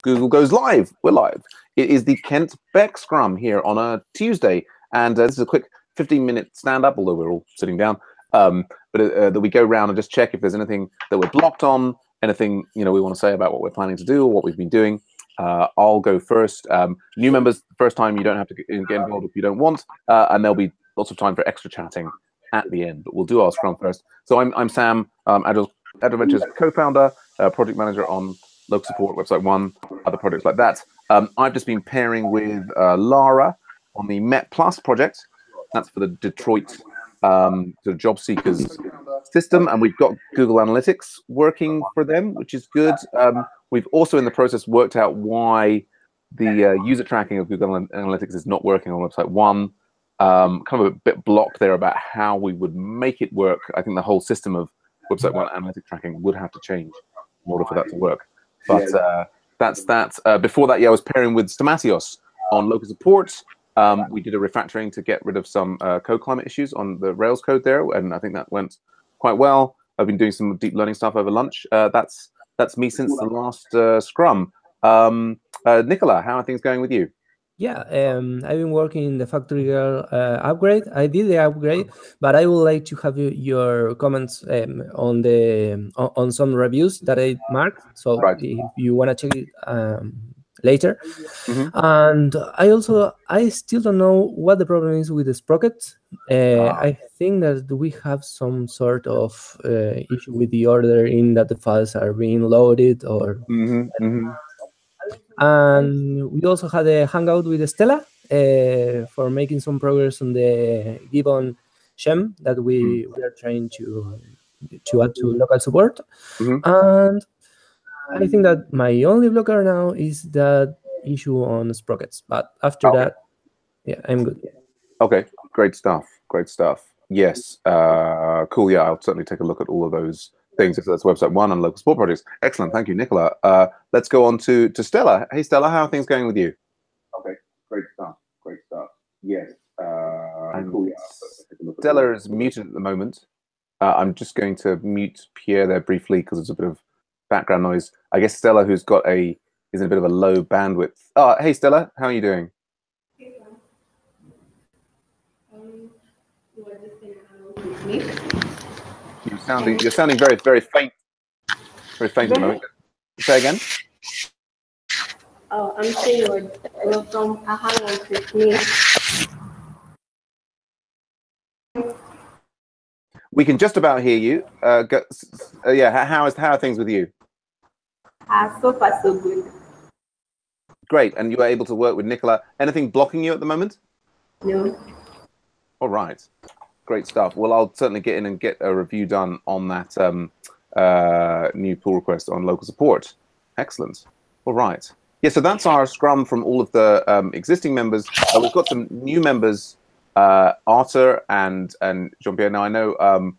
Google goes live. We're live. It is the Kent Beck Scrum here on a Tuesday, and this is a quick 15-minute stand-up, although we're all sitting down. That we go around and just check if there's anything that we're blocked on, anything we want to say about what we're planning to do or what we've been doing. I'll go first. New members, first time, you don't have to get involved if you don't want, and there'll be lots of time for extra chatting at the end. But we'll do our Scrum first. So I'm Sam, Agile Ventures co-founder, project manager on Local Support, Website One, other projects like that. I've just been pairing with Lara on the Met Plus project. That's for the Detroit sort of job seekers system, and we've got Google Analytics working for them, which is good. We've also in the process worked out why the user tracking of Google Analytics is not working on Website One. Kind of a bit blocked there about how we would make it work. I think the whole system of Website One analytic tracking would have to change in order for that to work. But that's that. Before that, I was pairing with Stomatios on local support. We did a refactoring to get rid of some code climate issues on the Rails code there, and I think that went quite well. I've been doing some deep learning stuff over lunch. That's me since the last Scrum. Nicola, how are things going with you? Yeah, I've been working in the Factory Girl upgrade. I did the upgrade, but I would like to have your comments on some reviews that I marked. So if you want to check it later. And I still don't know what the problem is with the sprockets. I think that we have some sort of issue with the ordering that the files are being loaded or. And we also had a hangout with Stella for making some progress on the Gibbon gem that we are trying to add to local support. And I think that my only blocker now is that issue on sprockets. But after that, yeah, I'm good. Okay, great stuff. Great stuff. Yes, cool. Yeah, I'll certainly take a look at all of those things. If that's Website One and local support projects. Excellent. Thank you, Nicola. Let's go on to Stella. Hey, Stella, how are things going with you? Okay, great stuff. Great stuff. Yes. Cool. Yeah. Stella is muted at the moment. I'm just going to mute Pierre there briefly because there's a bit of background noise. I guess Stella, who's got is in a bit of a low bandwidth. Oh, hey, Stella, how are you doing? You're sounding very, very faint. Very faint at the moment. Say again. Oh, I'm saying you're from a hangout with me. We can just about hear you. Yeah, how are things with you? So far, so good. Great, and you were able to work with Nicola. Anything blocking you at the moment? No. All right, great stuff. Well, I'll certainly get in and get a review done on that new pull request on local support. Excellent. All right. Yeah, so that's our Scrum from all of the existing members. We've got some new members, Arthur and Jean-Pierre. Now, I know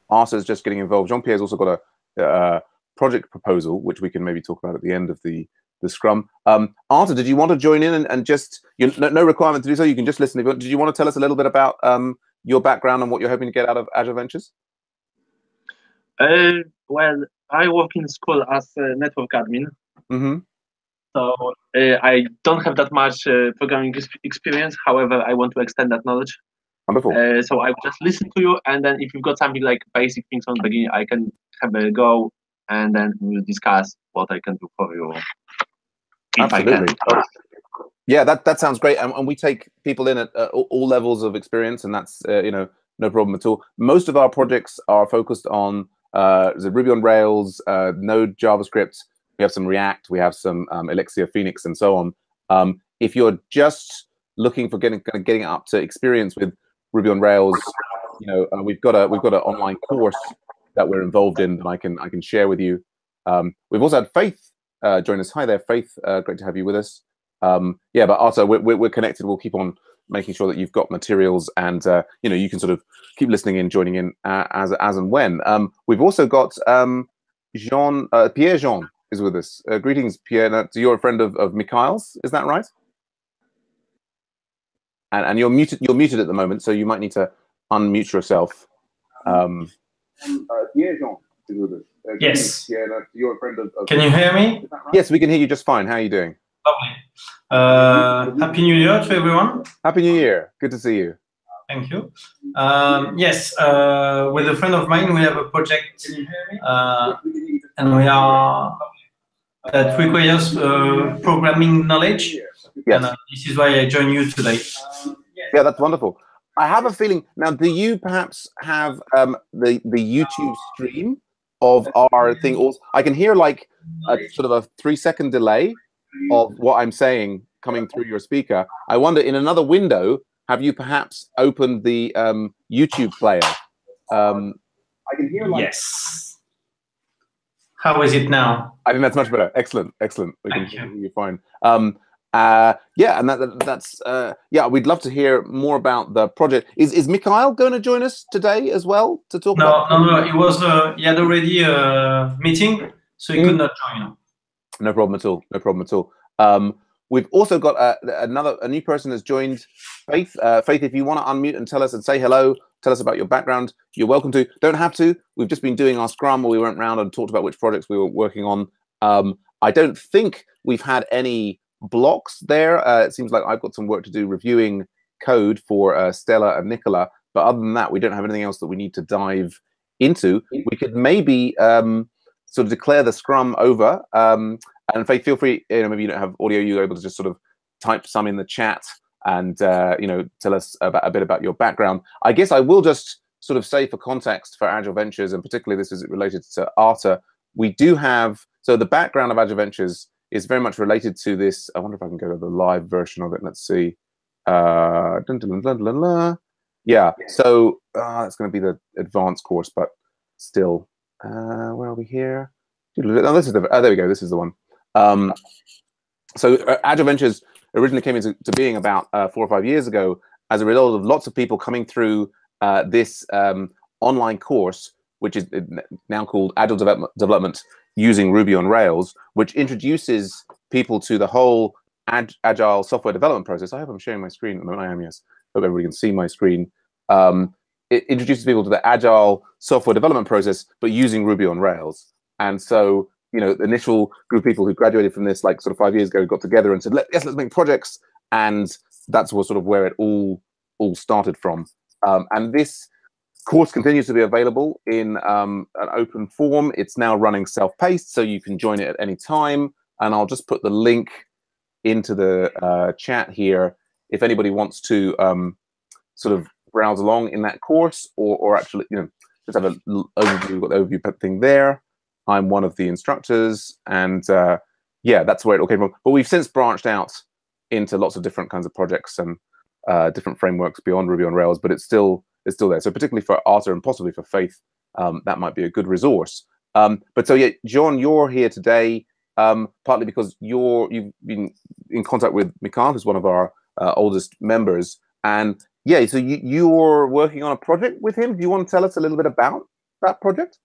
Arthur's just getting involved. Jean-Pierre's also got a project proposal, which we can maybe talk about at the end of the Scrum. Arthur, did you want to join in and just, no requirement to do so, you can just listen. Did you want to tell us a little bit about your background and what you're hoping to get out of Agile Ventures? Well, I work in school as a network admin. So I don't have that much programming experience. However, I want to extend that knowledge. Wonderful. So I will just listen to you, and then if you've got something like basic things on the beginning, I can have a go, and then we'll discuss what I can do for you. Absolutely. Yeah, that sounds great. And we take people in at all levels of experience, and that's no problem at all. Most of our projects are focused on Ruby on Rails, Node, JavaScript. We have some React, we have some Elixir, Phoenix, and so on. If you're just looking for getting up to experience with Ruby on Rails, we've got an online course that we're involved in that I can share with you. We've also had Faith join us. Hi there, Faith. Great to have you with us. Yeah, but also we're connected. We'll keep on making sure that you've got materials, and you can sort of keep listening in, joining in as and when. We've also got Pierre Jean is with us. Greetings, Pierre. Now, you're a friend of Mikhail's, is that right? And you're muted at the moment, so you might need to unmute yourself. Pierre Jean. with us. Yes. Yeah, you're a friend of. Can you hear me? Is that right? Yes, we can hear you just fine. How are you doing? Lovely. Happy New Year to everyone. Happy New Year. Good to see you. Thank you. Yes, with a friend of mine, we have a project, and we are that requires programming knowledge. Yes. And this is why I join you today. Yeah, that's wonderful. I have a feeling now. Do you perhaps have the YouTube stream of our thing? Also, I can hear like a sort of a 3-second delay of what I'm saying coming through your speaker. I wonder, in another window, have you perhaps opened the YouTube player? I can hear. Yes. How is it now? I think that's much better. Excellent, excellent. We can hear you fine. Yeah, and that's yeah. We'd love to hear more about the project. Is Mikhail going to join us today as well to talk? No. He was he had already a meeting, so he could not join. No problem at all. No problem at all. We've also got a new person has joined. Faith. Faith, if you want to unmute and tell us and say hello, tell us about your background, you're welcome to. Don't have to. We've just been doing our Scrum where we went around and talked about which projects we were working on. I don't think we've had any blocks there. It seems like I've got some work to do reviewing code for Stella and Nicola. But other than that, we don't have anything else that we need to dive into. We could maybe sort of declare the Scrum over. And Faith, feel free, maybe you don't have audio, you're able to just sort of type some in the chat and, tell us a bit about your background. I guess I will just sort of say for context for Agile Ventures, and particularly this is related to ARTA, we do have, so the background of Agile Ventures is very much related to this. I wonder if I can go to the live version of it. Let's see. Yeah, so it's going to be the advanced course, but still, where are we here? Oh, this is the, there we go. This is the one. So Agile Ventures originally came into being about 4 or 5 years ago as a result of lots of people coming through this online course, which is now called Agile Development Using Ruby on Rails, which introduces people to the whole agile software development process. I hope I'm sharing my screen at the moment. I am, yes. Hope everybody can see my screen. It introduces people to the agile software development process, but using Ruby on Rails. And so, the initial group of people who graduated from this, like sort of 5 years ago, got together and said, let's make projects. And that's sort of where it all started from. And this course continues to be available in an open form. It's now running self-paced, so you can join it at any time. And I'll just put the link into the chat here if anybody wants to sort of browse along in that course, or actually, just have an overview. We've got the overview thing there. I'm one of the instructors, and yeah, that's where it all came from. But we've since branched out into lots of different kinds of projects and different frameworks beyond Ruby on Rails, but it's still there. So particularly for ARTA and possibly for Faith, that might be a good resource. But so yeah, John, you're here today partly because you've been in contact with Mikhail, who's one of our oldest members, and yeah, so you're working on a project with him. Do you want to tell us a little bit about that project?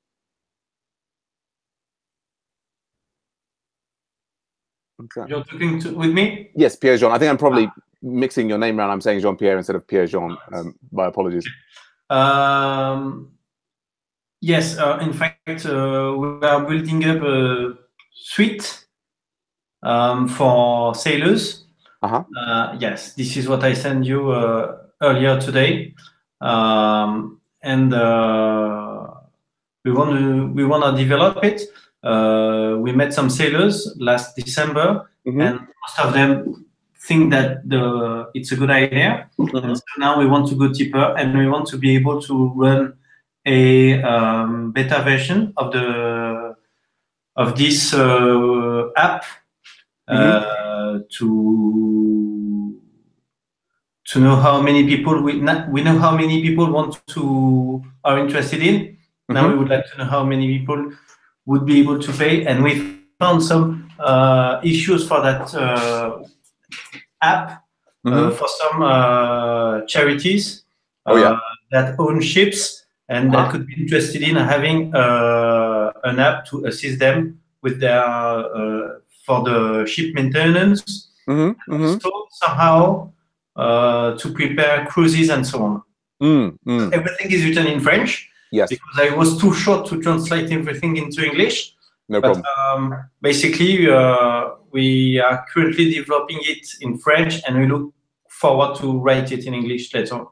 Okay. You're talking with me? Yes, Pierre-Jean. I think I'm probably mixing your name around. I'm saying Jean-Pierre instead of Pierre-Jean. My apologies. Yes, in fact, we are building up a suite for sailors. Yes, this is what I sent you earlier today, and we want to develop it. We met some sailors last December, and most of them think that it's a good idea. And so now we want to go deeper, and we want to be able to run a beta version of this app to know how many people we know how many people are interested in. Now we would like to know how many people would be able to pay, and we found some issues for that app for some charities that own ships and that could be interested in having an app to assist them with their for the ship maintenance, so somehow to prepare cruises and so on. Everything is written in French. Yes. Because I was too short to translate everything into English. No problem. Basically, we are currently developing it in French, and we look forward to write it in English later,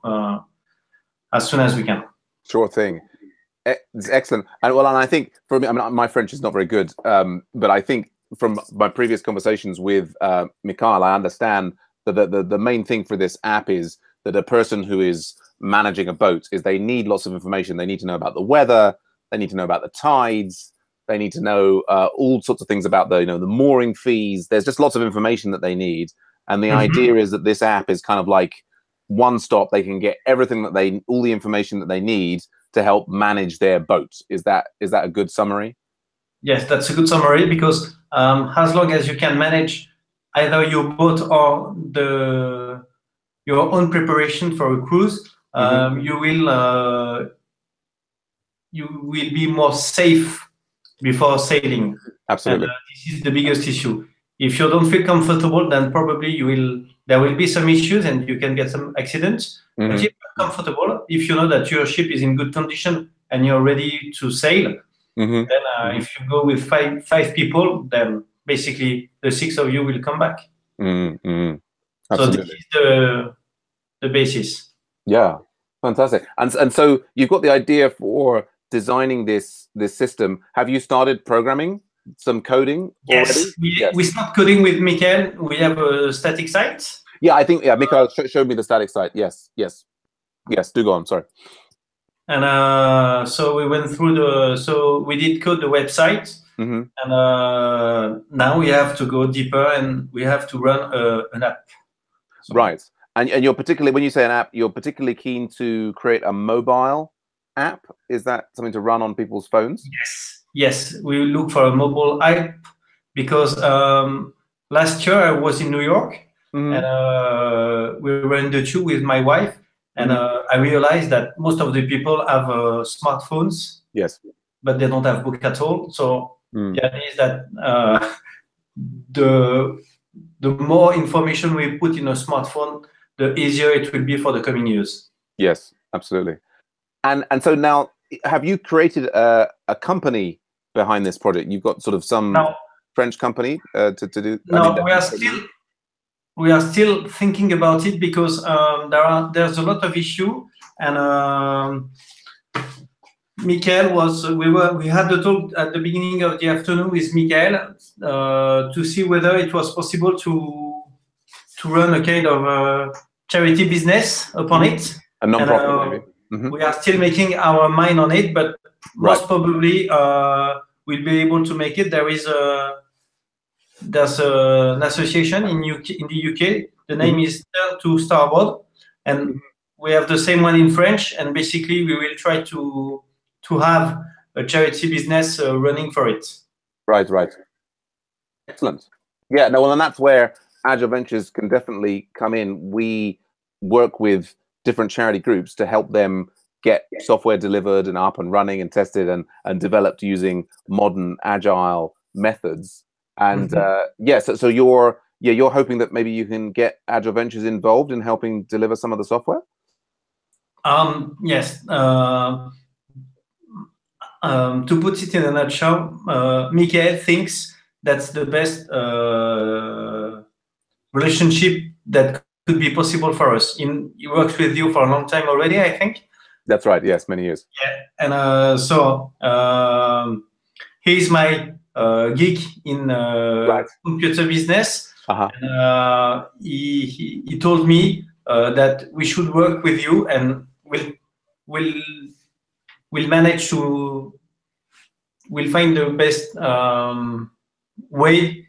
as soon as we can. Sure thing. It's excellent. And well, and I think for me, I mean, my French is not very good, but I think from my previous conversations with Mikhail, I understand that the main thing for this app is that a person who is managing a boat is they need lots of information. They need to know about the weather. They need to know about the tides. They need to know all sorts of things about the the mooring fees. There's just lots of information that they need. And the idea is that this app is kind of like one stop. They can get everything that all the information that they need to help manage their boats. Is that a good summary? Yes, that's a good summary, because as long as you can manage either your boat or your own preparation for a cruise, you will be more safe before sailing. Absolutely. And, this is the biggest issue. If you don't feel comfortable, then probably there will be some issues and you can get some accidents. But if you're comfortable, if you know that your ship is in good condition and you're ready to sail, then if you go with five people, then basically the 6 of you will come back. So this is the basis. Yeah, fantastic. And so you've got the idea for designing this system. Have you started programming some coding already? Yes, we start coding with Mikhail. We have a static site. Yeah, I think Mikhail showed me the static site. Yes. Do go on. Sorry. And so we went through so we did code the website, and now we have to go deeper and we have to run an app. So, right. And you're particularly, when you say an app, you're particularly keen to create a mobile app. Is that something to run on people's phones? Yes. We look for a mobile app because last year I was in New York, and we were in the tube with my wife, and I realized that most of the people have smartphones. Yes. But they don't have book at all. So the idea is that the more information we put in a smartphone, the easier it will be for the coming years. Yes, absolutely. And so now, have you created a company behind this project? You've got sort of some French company to do. No, we are still thinking about it because there's a lot of issue, and Mikhail we had the talk at the beginning of the afternoon with Mikhail to see whether it was possible to run a kind of charity business upon it. A non-profit, maybe. We are still making our mind on it, but most probably we'll be able to make it. There's an association in the UK. The name is Turn to Starboard, and we have the same one in French. And basically, we will try to have a charity business running for it. Right. Excellent. Yeah. No. Well, and that's where Agile Ventures can definitely come in. We work with different charity groups to help them get software delivered and up and running and tested and developed using modern agile methods. And so you're hoping that maybe you can get Agile Ventures involved in helping deliver some of the software? Yes. To put it in a nutshell, Mikhail thinks that's the best relationship that could be possible for us. He works with you for a long time already, I think. That's right. Yes, many years. Yeah, and so he's my geek in computer business. And, he told me that we should work with you, and we'll manage to find the best way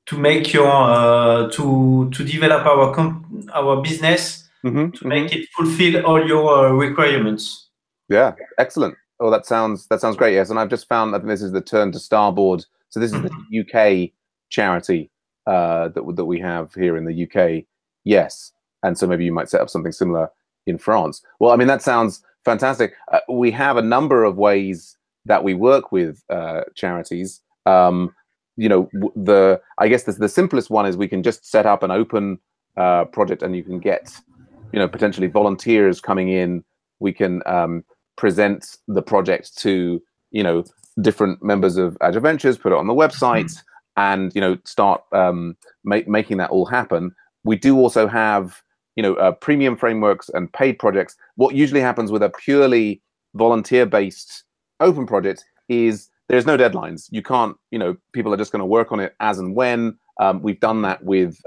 to make to develop our business to make it fulfill all your requirements. Yeah, excellent. Oh, that sounds great. Yes, and I've just found that this is the Turn to Starboard. So this is the UK charity that we have here in the UK. Yes, and so maybe you might set up something similar in France. Well, I mean, that sounds fantastic. We have a number of ways that we work with charities. I guess the simplest one is we can just set up an open project, and you can get potentially volunteers coming in. We can present the project to, you know, different members of Agile Ventures, put it on the website, and, you know, start making that all happen. We do also have, you know, premium frameworks and paid projects. What usually happens with a purely volunteer-based open project is there's no deadlines. You can't, you know, people are just going to work on it as and when. We've done that with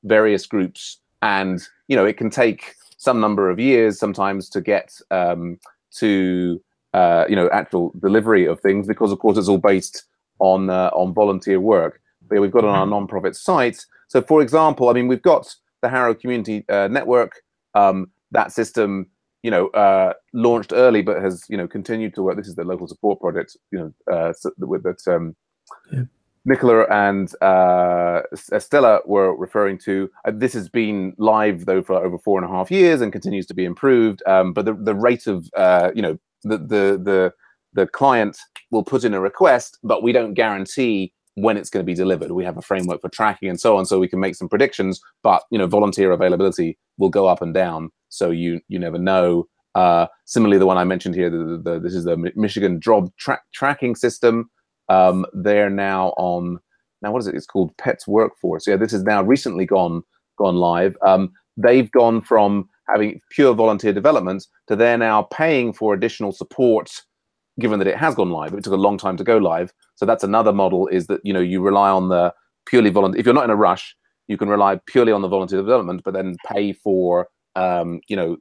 various groups, and, you know, it can take some number of years sometimes to get to you know, actual delivery of things, because of course it's all based on volunteer work. But we've got on our non-profit site. So for example, I mean, we've got the Harrow Community Network. That system, you know, launched early but has, you know, continued to work. This is the local support project, you know, that Nicola and Stella were referring to. This has been live though for over 4.5 years and continues to be improved. But the rate of, you know, the client will put in a request, but we don't guarantee when it's going to be delivered. We have a framework for tracking and so on, so we can make some predictions. But, you know, volunteer availability will go up and down, so you never know. Similarly, the one I mentioned here, this is the Michigan Job Tracking System. They're now on, now what is it? It's called Pets Workforce. Yeah, this has now recently gone live. They've gone from having pure volunteer development to they're now paying for additional support, given that it has gone live. It took a long time to go live. So that's another model, is that, you know, you rely on the purely volunteer. If you're not in a rush, you can rely purely on the volunteer development, but then pay for, you know,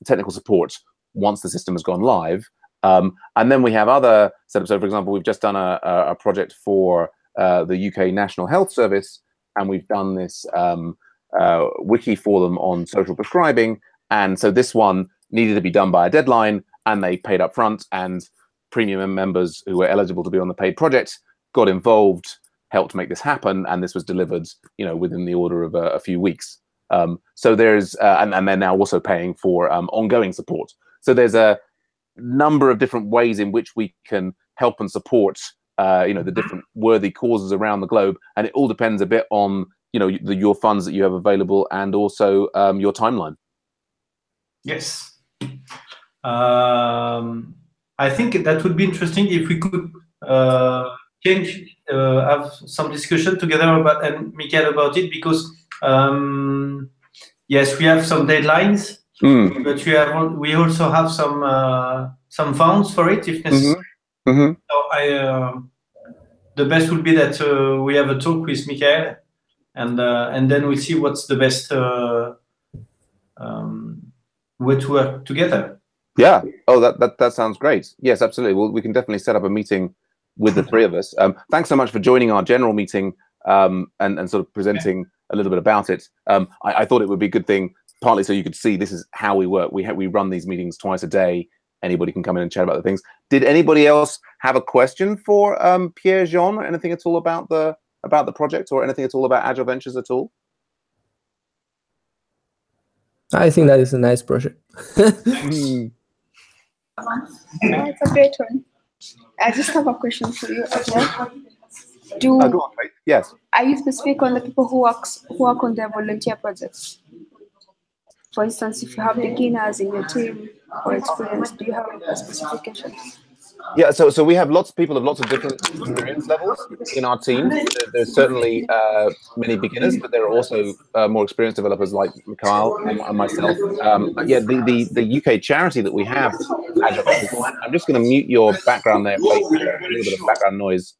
technical support once the system has gone live. And then we have other setups. So for example, we've just done a project for the UK National Health Service, and we've done this wiki for them on social prescribing. And so this one needed to be done by a deadline, and they paid up front, and premium members who were eligible to be on the paid project got involved, helped make this happen, and this was delivered, you know, within the order of a few weeks. So there's and they're now also paying for ongoing support. So there's a number of different ways in which we can help and support, you know, the different worthy causes around the globe, and it all depends a bit on, you know, your funds that you have available, and also your timeline. Yes. I think that would be interesting if we could have some discussion together about, and Michael, about it, because yes, we have some deadlines, but we also have some funds for it if necessary. So the best would be that we have a talk with Michael, and then we see what's the best way to work together. Yeah. Oh, that sounds great. Yes, absolutely. Well, we can definitely set up a meeting with the three of us. Thanks so much for joining our general meeting and sort of presenting a little bit about it. I thought it would be a good thing, partly so you could see this is how we work. We run these meetings twice a day. Anybody can come in and chat about the things. Did anybody else have a question for Pierre-Jean, or anything at all about the project, or anything at all about Agile Ventures at all? I think that is a nice project. It's a great one. I just have a question for you as well. Go on, Faith. Yes. Are you specific on the people who work on their volunteer projects? For instance, if you have beginners in your team or experience, do you have a specification? Yeah, so we have lots of people of lots of different experience levels in our team. There's certainly many beginners, but there are also more experienced developers like Mikhail and myself. Yeah, the UK charity that we have, I'm just going to mute your background there, Faith, a little bit of background noise.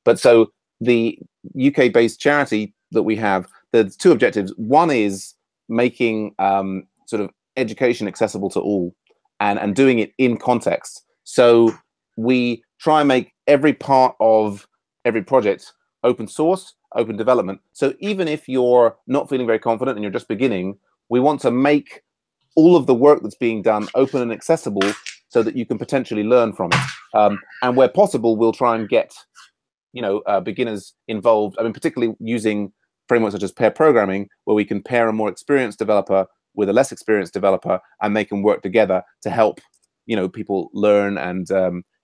But so the UK-based charity that we have, there's two objectives. One is making sort of education accessible to all, and doing it in context. So we try and make every part of every project open source, open development. So even if you're not feeling very confident and you're just beginning, we want to make all of the work that's being done open and accessible so that you can potentially learn from it. And where possible, we'll try and get, you know, beginners involved. I mean, particularly using frameworks such as pair programming, where we can pair a more experienced developer with a less experienced developer, and they can work together to help, you know, people learn and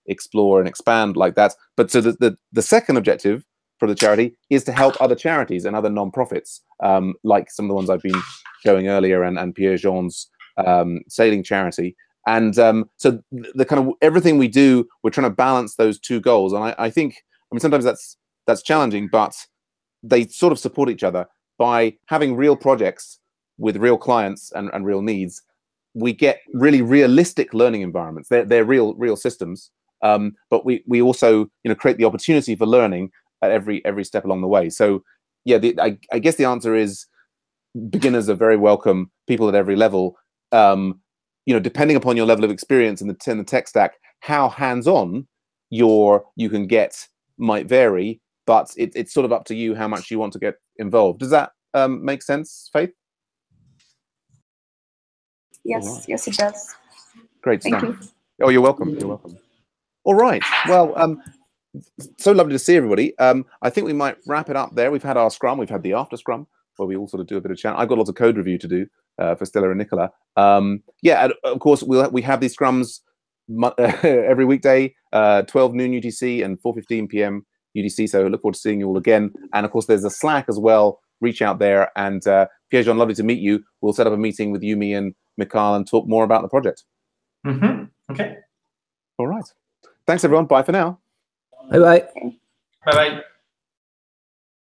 explore and expand like that. But so the second objective for the charity is to help other charities and other non-profits, like some of the ones I've been showing earlier, and Pierre-Jean's sailing charity. And so the kind of everything we do, we're trying to balance those two goals. And I think, I mean, sometimes that's challenging, but they sort of support each other by having real projects with real clients and real needs. We get really realistic learning environments. They're real systems, but we also create the opportunity for learning at every step along the way. So yeah, I guess the answer is beginners are very welcome. People at every level. Depending upon your level of experience in the tech stack, how hands-on you can get might vary, but it's sort of up to you how much you want to get involved. Does that make sense, Faith? Yes, right. Yes, it does. Great Thank stuff. you. Oh, you're welcome. You're welcome. All right. Well, so lovely to see everybody. I think we might wrap it up there. We've had our Scrum. We've had the after Scrum, where we all sort of do a bit of chat. I've got lots of code review to do for Stella and Nicola. Yeah, and of course, we have these Scrums every weekday, 12 noon UTC and 4:15 p.m. UTC. So I look forward to seeing you all again. And of course, there's a Slack as well. Reach out there. And Pierre-Jean, lovely to meet you. We'll set up a meeting with you, me, and Mikhail and talk more about the project. Okay. All right. Thanks, everyone. Bye for now. Bye-bye. Bye-bye.